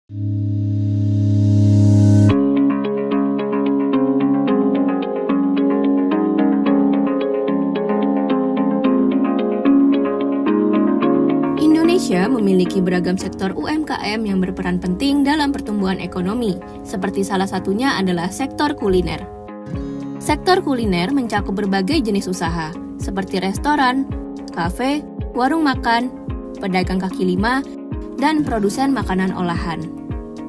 Indonesia memiliki beragam sektor UMKM yang berperan penting dalam pertumbuhan ekonomi, seperti salah satunya adalah sektor kuliner. Sektor kuliner mencakup berbagai jenis usaha, seperti restoran, kafe, warung makan, pedagang kaki lima, dan produsen makanan olahan.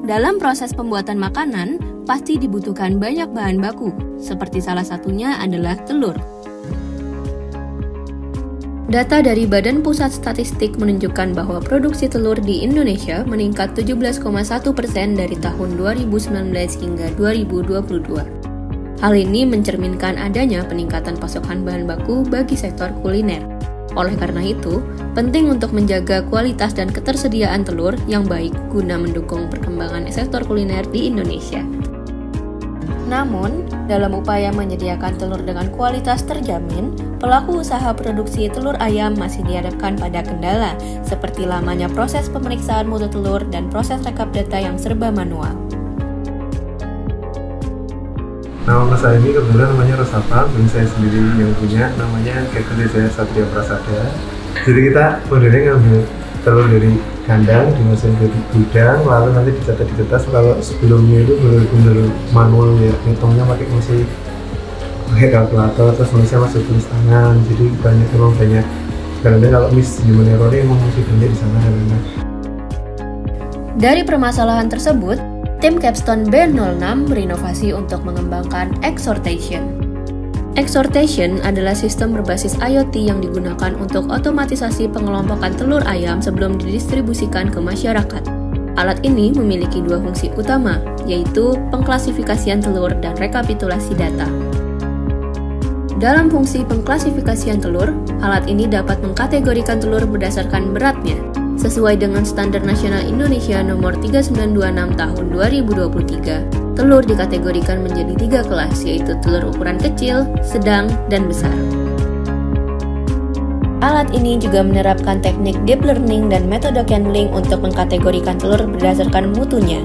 Dalam proses pembuatan makanan, pasti dibutuhkan banyak bahan baku, seperti salah satunya adalah telur. Data dari Badan Pusat Statistik menunjukkan bahwa produksi telur di Indonesia meningkat 17,1% dari tahun 2019 hingga 2022. Hal ini mencerminkan adanya peningkatan pasokan bahan baku bagi sektor kuliner. Oleh karena itu, penting untuk menjaga kualitas dan ketersediaan telur yang baik guna mendukung perkembangan sektor kuliner di Indonesia. Namun, dalam upaya menyediakan telur dengan kualitas terjamin, pelaku usaha produksi telur ayam masih dihadapkan pada kendala, seperti lamanya proses pemeriksaan mutu telur dan proses rekap data yang serba manual. Nama mas saya ini kebetulan namanya Rosapa, dan saya sendiri yang punya, namanya Kevin Rizaya Satria Prasada. Jadi kita modelnya ngambil telur dari kandang, dimasukin ke gudang, lalu nanti dicetak. Kalau sebelumnya itu benar-benar manual ya, hitungnya pakai kalkulator, terus nulisnya masih tulis tangan. Jadi banyak kadang-kadang kalau human errornya emang masih banyak di sana. Dari permasalahan tersebut, tim Capstone B06 berinovasi untuk mengembangkan egg sortation. Egg sortation adalah sistem berbasis IoT yang digunakan untuk otomatisasi pengelompokan telur ayam sebelum didistribusikan ke masyarakat. Alat ini memiliki dua fungsi utama, yaitu pengklasifikasian telur dan rekapitulasi data. Dalam fungsi pengklasifikasian telur, alat ini dapat mengkategorikan telur berdasarkan beratnya, sesuai dengan Standar Nasional Indonesia Nomor 3926 Tahun 2023. Telur dikategorikan menjadi 3 kelas, yaitu telur ukuran kecil, sedang, dan besar. Alat ini juga menerapkan teknik deep learning dan metode candling untuk mengkategorikan telur berdasarkan mutunya.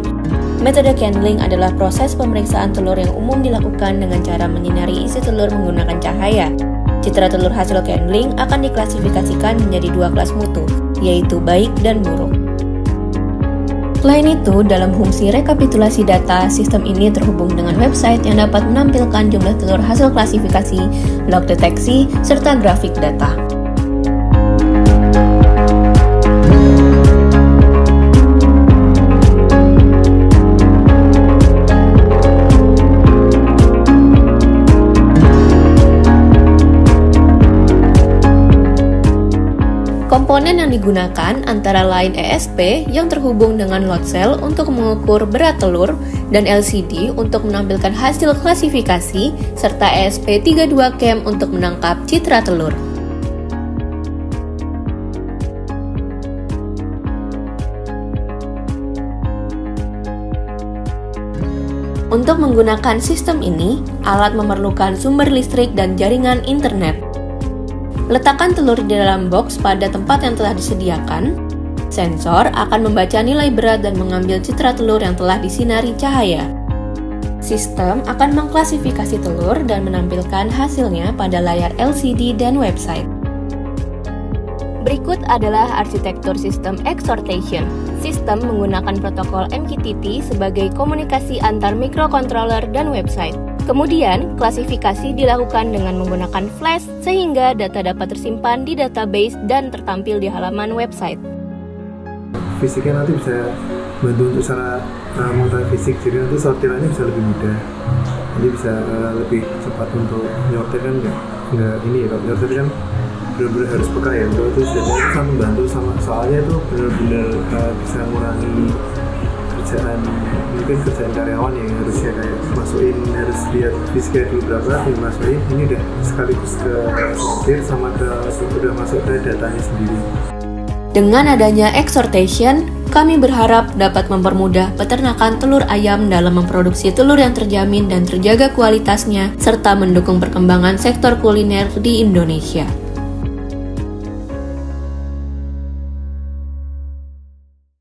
Metode candling adalah proses pemeriksaan telur yang umum dilakukan dengan cara menyinari isi telur menggunakan cahaya. Citra telur hasil candling akan diklasifikasikan menjadi 2 kelas mutu, yaitu baik dan buruk. Selain itu, dalam fungsi rekapitulasi data, sistem ini terhubung dengan website yang dapat menampilkan jumlah telur hasil klasifikasi, log deteksi, serta grafik data. Komponen yang digunakan antara lain ESP yang terhubung dengan load cell untuk mengukur berat telur dan LCD untuk menampilkan hasil klasifikasi serta ESP32CAM untuk menangkap citra telur. Untuk menggunakan sistem ini, alat memerlukan sumber listrik dan jaringan internet. Letakkan telur di dalam box pada tempat yang telah disediakan. Sensor akan membaca nilai berat dan mengambil citra telur yang telah disinari cahaya. Sistem akan mengklasifikasi telur dan menampilkan hasilnya pada layar LCD dan website. Berikut adalah arsitektur sistem egg sortation. Sistem menggunakan protokol MQTT sebagai komunikasi antar microcontroller dan website. Kemudian, klasifikasi dilakukan dengan menggunakan flash sehingga data dapat tersimpan di database dan tertampil di halaman website. Fisiknya nanti bisa bantu untuk cara mengurai fisik, jadi nanti sortirannya bisa lebih mudah. Jadi bisa lebih cepat untuk nyortir kan nggak ini ya, kalau nyortir kan benar-benar harus peka ya. Kalau itu sudah bisa membantu soalnya itu benar-benar bisa mengurangi kerjaan karyawan yang harusnya kayak masukin, harus lihat fisiknya dulu berapa, dimasukin, ini udah sekaligus ke sortir sama udah masuk ke datanya sendiri. Dengan adanya egg sortation, kami berharap dapat mempermudah peternakan telur ayam dalam memproduksi telur yang terjamin dan terjaga kualitasnya, serta mendukung perkembangan sektor kuliner di Indonesia.